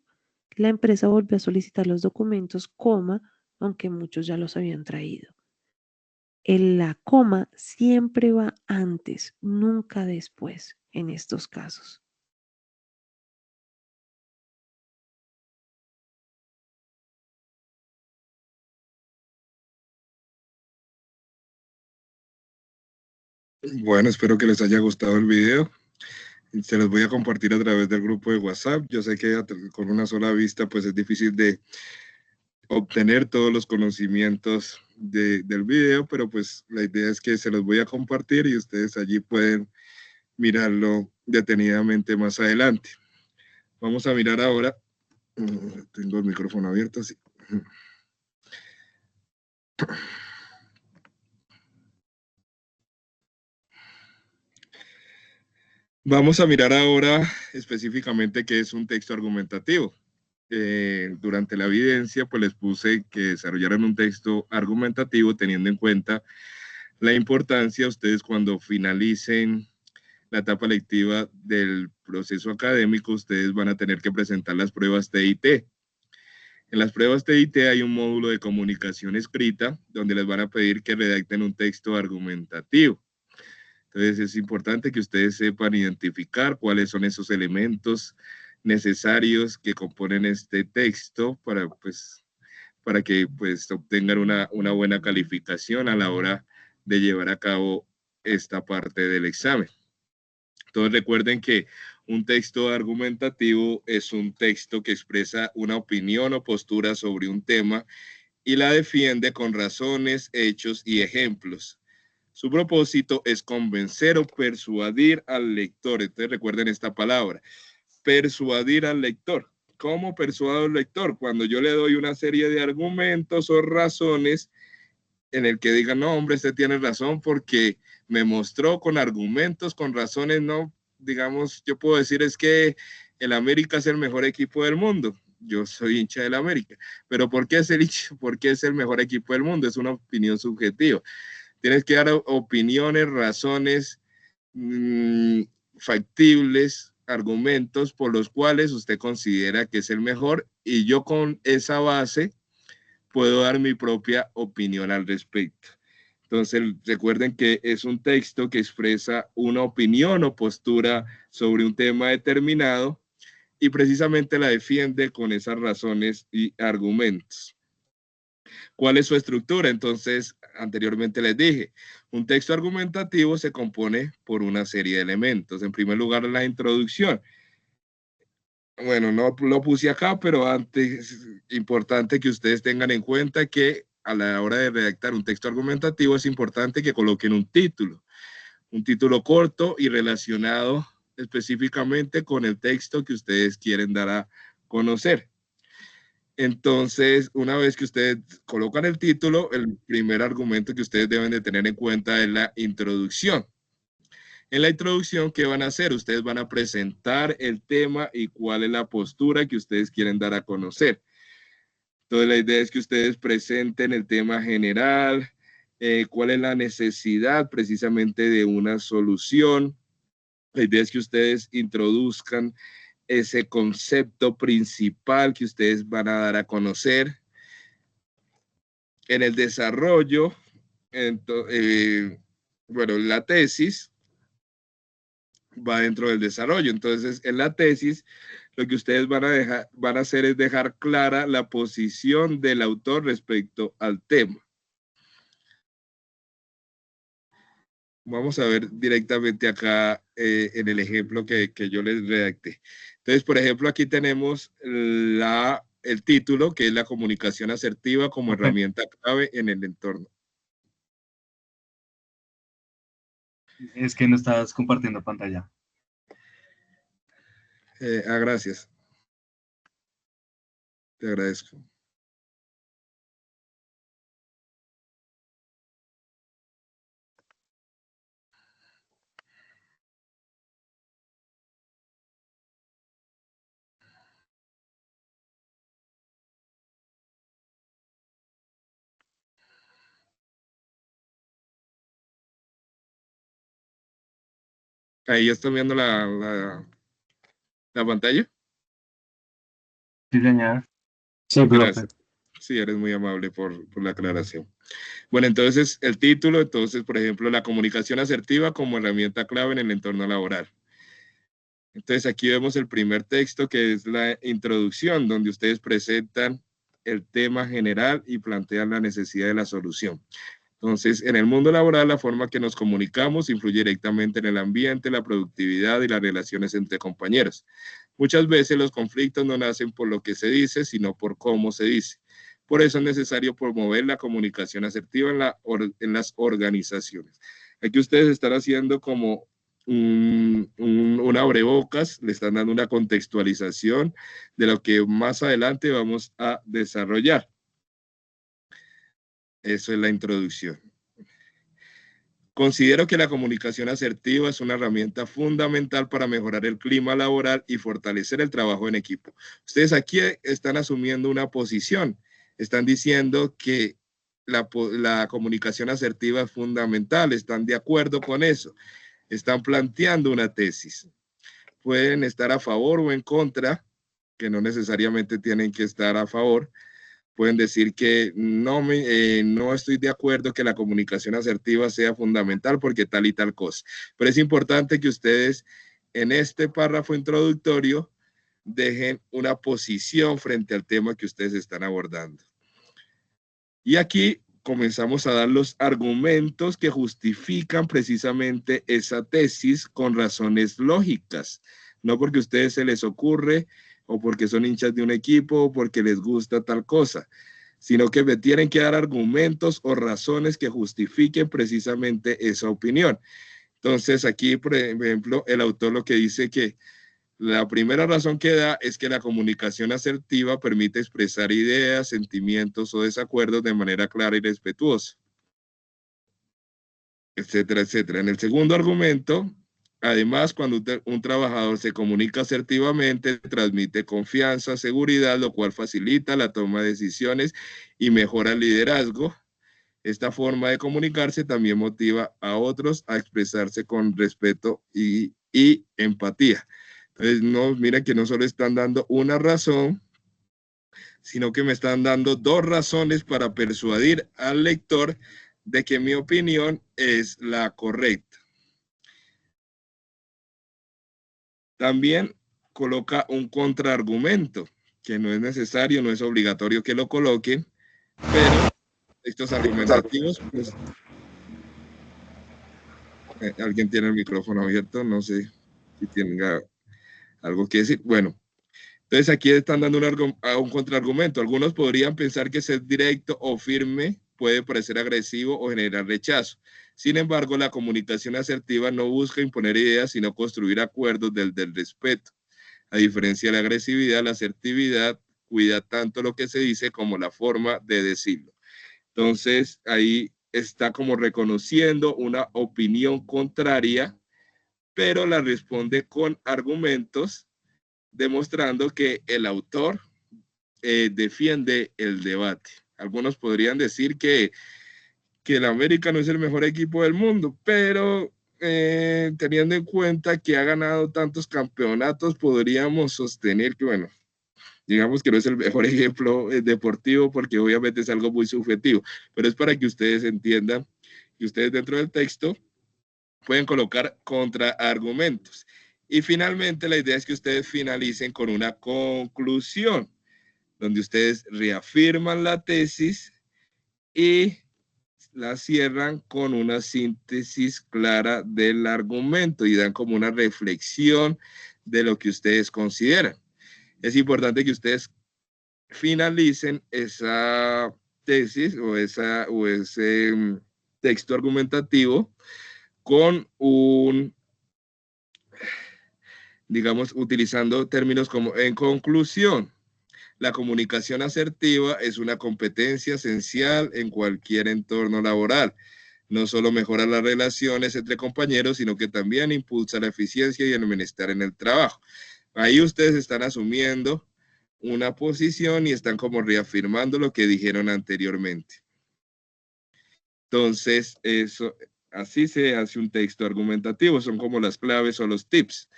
La empresa volvió a solicitar los documentos, coma, aunque muchos ya los habían traído. La coma siempre va antes, nunca después en estos casos. Bueno, espero que les haya gustado el video. Se los voy a compartir a través del grupo de WhatsApp. Yo sé que con una sola vista pues es difícil de obtener todos los conocimientos del video, pero pues la idea es que se los voy a compartir y ustedes allí pueden mirarlo detenidamente más adelante. Vamos a mirar ahora. Tengo el micrófono abierto, sí. Vamos a mirar ahora específicamente qué es un texto argumentativo. Durante la evidencia, pues les puse que desarrollaran un texto argumentativo teniendo en cuenta la importancia, ustedes cuando finalicen la etapa lectiva del proceso académico, ustedes van a tener que presentar las pruebas TIT. En las pruebas TIT hay un módulo de comunicación escrita donde les van a pedir que redacten un texto argumentativo. Entonces es importante que ustedes sepan identificar cuáles son esos elementos necesarios que componen este texto para que pues, obtengan una buena calificación a la hora de llevar a cabo esta parte del examen. Entonces recuerden que un texto argumentativo es un texto que expresa una opinión o postura sobre un tema y la defiende con razones, hechos y ejemplos. Su propósito es convencer o persuadir al lector. Entonces recuerden esta palabra, persuadir al lector. ¿Cómo persuado al lector? Cuando yo le doy una serie de argumentos o razones en el que diga, no, hombre, usted tiene razón porque me mostró con argumentos, con razones, no, digamos, yo puedo decir es que el América es el mejor equipo del mundo. Yo soy hincha del América, pero ¿por qué ¿por qué es el mejor equipo del mundo? Es una opinión subjetiva. Tienes que dar opiniones, razones factibles, argumentos por los cuales usted considera que es el mejor y yo con esa base puedo dar mi propia opinión al respecto. Entonces, recuerden que es un texto que expresa una opinión o postura sobre un tema determinado y precisamente la defiende con esas razones y argumentos. ¿Cuál es su estructura? Entonces, anteriormente les dije, un texto argumentativo se compone por una serie de elementos. En primer lugar, la introducción. Bueno, no lo puse acá, pero antes es importante que ustedes tengan en cuenta que a la hora de redactar un texto argumentativo es importante que coloquen un título corto y relacionado específicamente con el texto que ustedes quieren dar a conocer. Entonces, una vez que ustedes colocan el título, el primer argumento que ustedes deben de tener en cuenta es la introducción. En la introducción, ¿qué van a hacer? Ustedes van a presentar el tema y cuál es la postura que ustedes quieren dar a conocer. Entonces, la idea es que ustedes presenten el tema general, cuál es la necesidad precisamente de una solución. La idea es que ustedes introduzcan ese concepto principal que ustedes van a dar a conocer. En el desarrollo, bueno, la tesis va dentro del desarrollo. Entonces, en la tesis, lo que ustedes van a hacer es dejar clara la posición del autor respecto al tema. Vamos a ver directamente acá en el ejemplo que yo les redacté. Entonces, por ejemplo, aquí tenemos el título, que es la comunicación asertiva como herramienta clave en el entorno. Es que no estás compartiendo pantalla. Gracias. Te agradezco. Ahí ya están viendo la pantalla. Sí, señor. Sí, Gracias. Sí, eres muy amable por la aclaración. Bueno, entonces el título, entonces, por ejemplo, la comunicación asertiva como herramienta clave en el entorno laboral. Entonces aquí vemos el primer texto que es la introducción, donde ustedes presentan el tema general y plantean la necesidad de la solución. Entonces, en el mundo laboral, la forma que nos comunicamos influye directamente en el ambiente, la productividad y las relaciones entre compañeros. Muchas veces los conflictos no nacen por lo que se dice, sino por cómo se dice. Por eso es necesario promover la comunicación asertiva en las organizaciones. Aquí ustedes están haciendo como un abrebocas, le están dando una contextualización de lo que más adelante vamos a desarrollar. Eso es la introducción. Considero que la comunicación asertiva es una herramienta fundamental para mejorar el clima laboral y fortalecer el trabajo en equipo. Ustedes aquí están asumiendo una posición, están diciendo que la comunicación asertiva es fundamental, están de acuerdo con eso, están planteando una tesis. Pueden estar a favor o en contra, que no necesariamente tienen que estar a favor. Pueden decir que no estoy de acuerdo que la comunicación asertiva sea fundamental porque tal y tal cosa. Pero es importante que ustedes en este párrafo introductorio dejen una posición frente al tema que ustedes están abordando. Y aquí comenzamos a dar los argumentos que justifican precisamente esa tesis con razones lógicas, no porque a ustedes se les ocurre o porque son hinchas de un equipo o porque les gusta tal cosa, sino que me tienen que dar argumentos o razones que justifiquen precisamente esa opinión. Entonces aquí, por ejemplo, el autor lo que dice que la primera razón que da es que la comunicación asertiva permite expresar ideas, sentimientos o desacuerdos de manera clara y respetuosa, etcétera, etcétera. En el segundo argumento, además, cuando un trabajador se comunica asertivamente, transmite confianza, seguridad, lo cual facilita la toma de decisiones y mejora el liderazgo. Esta forma de comunicarse también motiva a otros a expresarse con respeto y empatía. Entonces, no, mira que no solo están dando una razón, sino que me están dando dos razones para persuadir al lector de que mi opinión es la correcta. También coloca un contraargumento, que no es necesario, no es obligatorio que lo coloquen, pero estos argumentativos, pues, alguien tiene el micrófono abierto, no sé si tenga algo que decir. Bueno, entonces aquí están dando un contraargumento. Algunos podrían pensar que ser directo o firme puede parecer agresivo o generar rechazo. Sin embargo, la comunicación asertiva no busca imponer ideas, sino construir acuerdos del respeto. A diferencia de la agresividad, la asertividad cuida tanto lo que se dice como la forma de decirlo. Entonces, ahí está como reconociendo una opinión contraria, pero la responde con argumentos, demostrando que el autor defiende el debate. Algunos podrían decir que el América no es el mejor equipo del mundo, pero teniendo en cuenta que ha ganado tantos campeonatos, podríamos sostener que, bueno, digamos que no es el mejor ejemplo deportivo porque obviamente es algo muy subjetivo, pero es para que ustedes entiendan que ustedes dentro del texto pueden colocar contraargumentos. Y finalmente la idea es que ustedes finalicen con una conclusión, donde ustedes reafirman la tesis y la cierran con una síntesis clara del argumento y dan como una reflexión de lo que ustedes consideran. Es importante que ustedes finalicen esa tesis o ese texto argumentativo con digamos, utilizando términos como en conclusión. La comunicación asertiva es una competencia esencial en cualquier entorno laboral. No solo mejora las relaciones entre compañeros, sino que también impulsa la eficiencia y el bienestar en el trabajo. Ahí ustedes están asumiendo una posición y están como reafirmando lo que dijeron anteriormente. Entonces, así se hace un texto argumentativo, son como las claves o los tips.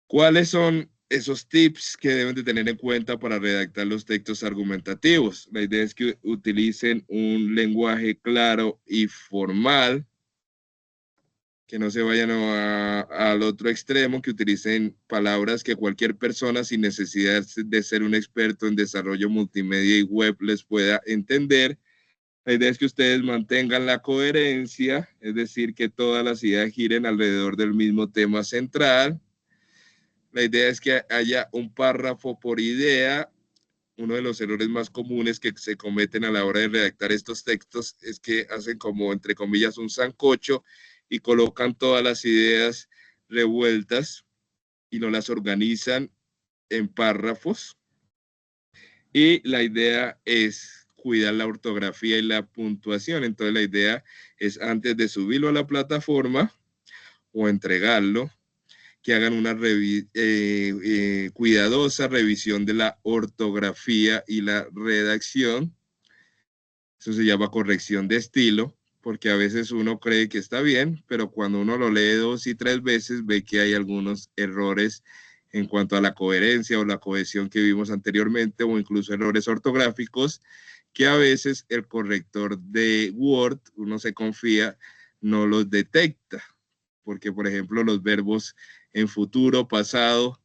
¿Cuáles son esos tips que deben de tener en cuenta para redactar los textos argumentativos? La idea es que utilicen un lenguaje claro y formal, que no se vayan al otro extremo, que utilicen palabras que cualquier persona sin necesidad de ser un experto en desarrollo multimedia y web les pueda entender. La idea es que ustedes mantengan la coherencia, es decir, que todas las ideas giren alrededor del mismo tema central. La idea es que haya un párrafo por idea. Uno de los errores más comunes que se cometen a la hora de redactar estos textos es que hacen como, entre comillas, un sancocho y colocan todas las ideas revueltas y no las organizan en párrafos. Y la idea es cuidar la ortografía y la puntuación. Entonces la idea es antes de subirlo a la plataforma o entregarlo, que hagan una cuidadosa revisión de la ortografía y la redacción. Eso se llama corrección de estilo, porque a veces uno cree que está bien, pero cuando uno lo lee 2 y 3 veces ve que hay algunos errores en cuanto a la coherencia o la cohesión que vimos anteriormente, o incluso errores ortográficos que a veces el corrector de Word, uno se confía, no los detecta. Porque, por ejemplo, los verbos en futuro, pasado,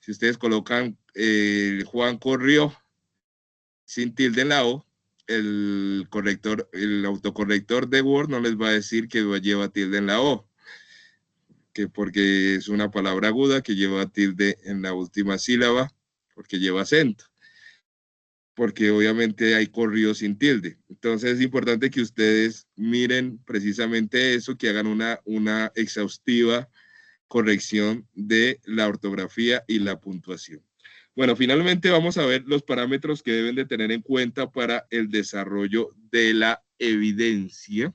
si ustedes colocan Juan corrió sin tilde en la O, el corrector, el autocorrector de Word no les va a decir que lleva tilde en la O, que porque es una palabra aguda que lleva tilde en la última sílaba, porque lleva acento, porque obviamente hay corrido sin tilde. Entonces es importante que ustedes miren precisamente eso, que hagan una exhaustiva corrección de la ortografía y la puntuación. Bueno, finalmente vamos a ver los parámetros que deben de tener en cuenta para el desarrollo de la evidencia,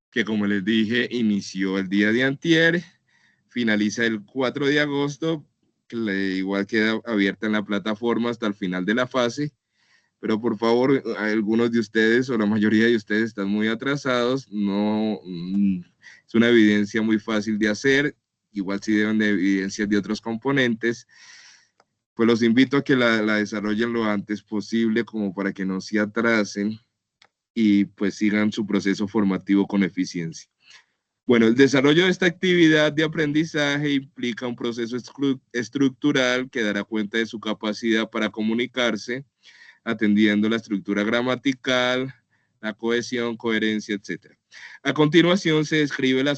que como les dije, inició el día de antier, finaliza el 4 de agosto, que igual queda abierta en la plataforma hasta el final de la fase, pero por favor, algunos de ustedes o la mayoría de ustedes están muy atrasados, no, es una evidencia muy fácil de hacer, igual si deben de evidencias de otros componentes, pues los invito a que la desarrollen lo antes posible como para que no se atrasen y pues sigan su proceso formativo con eficiencia. Bueno, el desarrollo de esta actividad de aprendizaje implica un proceso estructural que dará cuenta de su capacidad para comunicarse, atendiendo la estructura gramatical, la cohesión, coherencia, etc. A continuación se describe la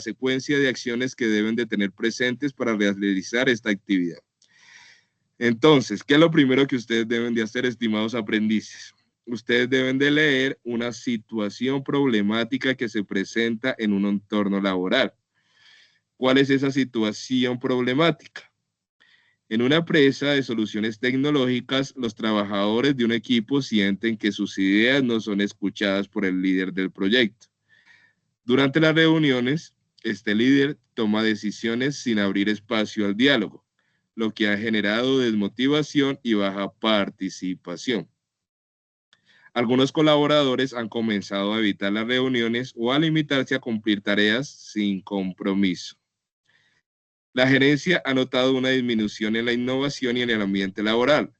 secuencia de acciones que deben de tener presentes para realizar esta actividad. Entonces, ¿qué es lo primero que ustedes deben de hacer, estimados aprendices? Ustedes deben de leer una situación problemática que se presenta en un entorno laboral. ¿Cuál es esa situación problemática? En una empresa de soluciones tecnológicas, los trabajadores de un equipo sienten que sus ideas no son escuchadas por el líder del proyecto. Durante las reuniones, este líder toma decisiones sin abrir espacio al diálogo, lo que ha generado desmotivación y baja participación. Algunos colaboradores han comenzado a evitar las reuniones o a limitarse a cumplir tareas sin compromiso. La gerencia ha notado una disminución en la innovación y en el ambiente laboral,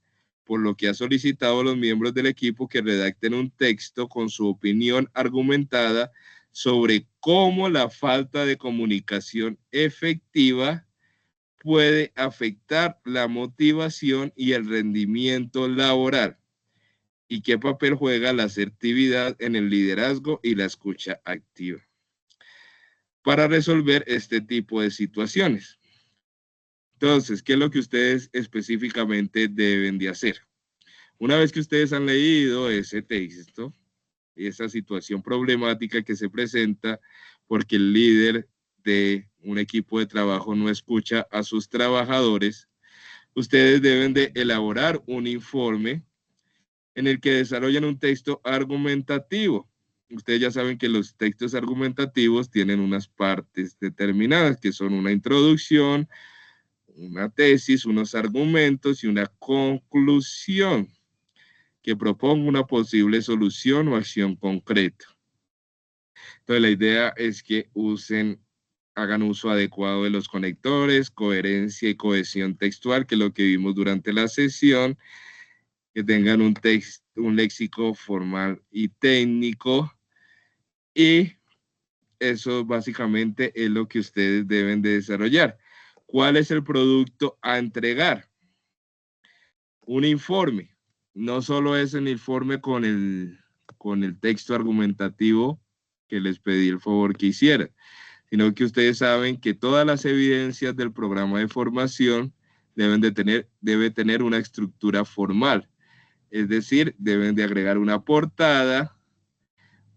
por lo que ha solicitado a los miembros del equipo que redacten un texto con su opinión argumentada sobre cómo la falta de comunicación efectiva puede afectar la motivación y el rendimiento laboral y qué papel juega la asertividad en el liderazgo y la escucha activa para resolver este tipo de situaciones. Entonces, ¿qué es lo que ustedes específicamente deben de hacer? Una vez que ustedes han leído ese texto, esa situación problemática que se presenta porque el líder de un equipo de trabajo no escucha a sus trabajadores, ustedes deben de elaborar un informe en el que desarrollan un texto argumentativo. Ustedes ya saben que los textos argumentativos tienen unas partes determinadas, que son una introducción, una tesis, unos argumentos y una conclusión que proponga una posible solución o acción concreta. Entonces la idea es que hagan uso adecuado de los conectores, coherencia y cohesión textual, que es lo que vimos durante la sesión, que tengan un léxico formal y técnico, y eso básicamente es lo que ustedes deben de desarrollar. ¿Cuál es el producto a entregar? Un informe. No solo es el informe con el texto argumentativo que les pedí el favor que hicieran, sino que ustedes saben que todas las evidencias del programa de formación debe tener una estructura formal. Es decir, deben de agregar una portada,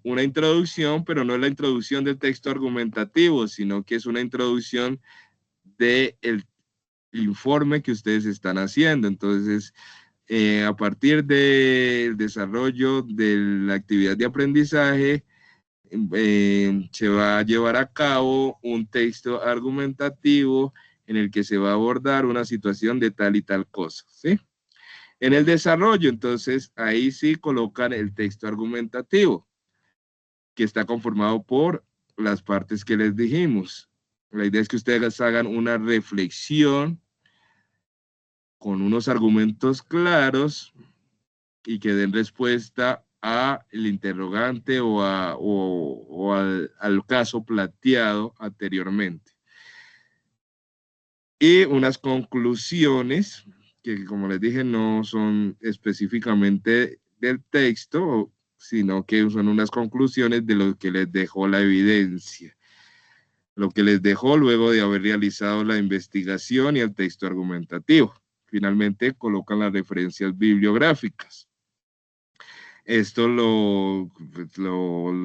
una introducción, pero no es la introducción del texto argumentativo, sino que es una introducción del informe que ustedes están haciendo. Entonces, a partir del desarrollo de la actividad de aprendizaje, se va a llevar a cabo un texto argumentativo en el que se va a abordar una situación de tal y tal cosa, ¿sí? En el desarrollo, entonces, ahí sí colocan el texto argumentativo, que está conformado por las partes que les dijimos. La idea es que ustedes hagan una reflexión con unos argumentos claros y que den respuesta a el interrogante o al caso planteado anteriormente. Y unas conclusiones que, como les dije, no son específicamente del texto, sino que son unas conclusiones de lo que les dejó la evidencia, lo que les dejó luego de haber realizado la investigación y el texto argumentativo. Finalmente colocan las referencias bibliográficas. Esto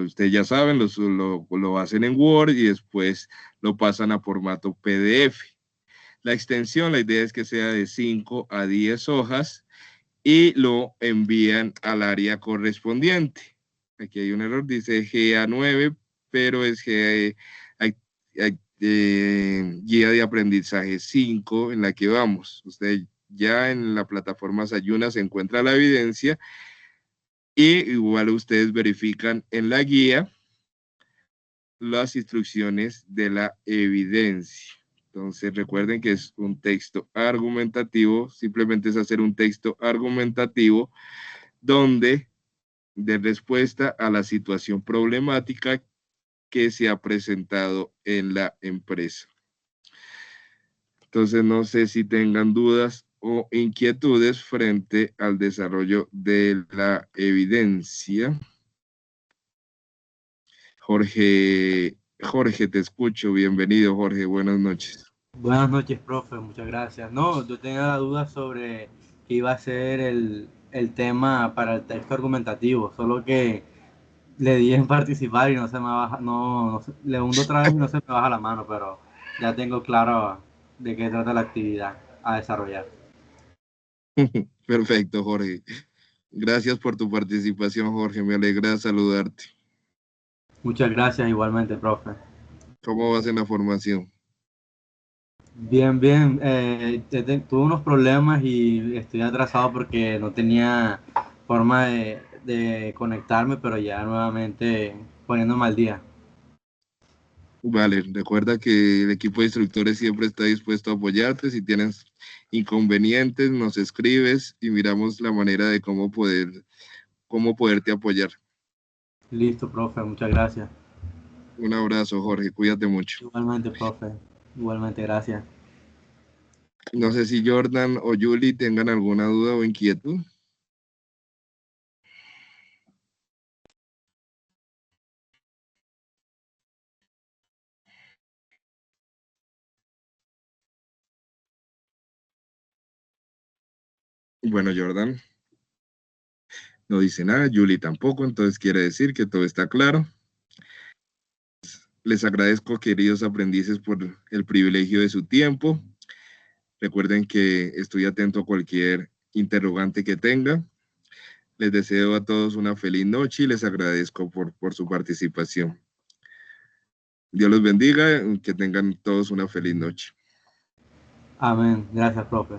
ustedes ya saben, lo hacen en Word y después lo pasan a formato PDF. La extensión, la idea es que sea de 5 a 10 hojas y lo envían al área correspondiente. Aquí hay un error, dice GA9, pero es guía de aprendizaje 5 en la que vamos. Usted ya en la plataforma Sayuna se encuentra la evidencia y igual ustedes verifican en la guía las instrucciones de la evidencia. Entonces recuerden que es un texto argumentativo, simplemente es hacer un texto argumentativo donde de respuesta a la situación problemática que se ha presentado en la empresa. Entonces no sé si tengan dudas o inquietudes frente al desarrollo de la evidencia. Jorge, te escucho. Bienvenido, Jorge. Buenas noches. Buenas noches, profe. Muchas gracias. No, yo tenía la duda sobre qué iba a ser el tema para el texto argumentativo, solo que le di en participar y no se me baja, le hundo otra vez y no se me baja la mano, pero ya tengo claro de qué trata la actividad a desarrollar. Perfecto, Jorge. Gracias por tu participación, Jorge. Me alegra saludarte. Muchas gracias igualmente, profe. ¿Cómo vas en la formación? Bien, bien. Tuve unos problemas y estoy atrasado porque no tenía forma de conectarme, pero ya nuevamente poniéndome al día. Vale, recuerda que el equipo de instructores siempre está dispuesto a apoyarte. Si tienes inconvenientes, nos escribes y miramos la manera de cómo poderte apoyar. Listo, profe. Muchas gracias. Un abrazo, Jorge. Cuídate mucho. Igualmente, profe. Igualmente, gracias. No sé si Jordan o Julie tengan alguna duda o inquietud. Bueno, Jordan no dice nada, Julie tampoco, entonces quiere decir que todo está claro. Les agradezco, queridos aprendices, por el privilegio de su tiempo. Recuerden que estoy atento a cualquier interrogante que tenga. Les deseo a todos una feliz noche y les agradezco por su participación. Dios los bendiga, que tengan todos una feliz noche. Amén. Gracias, profe.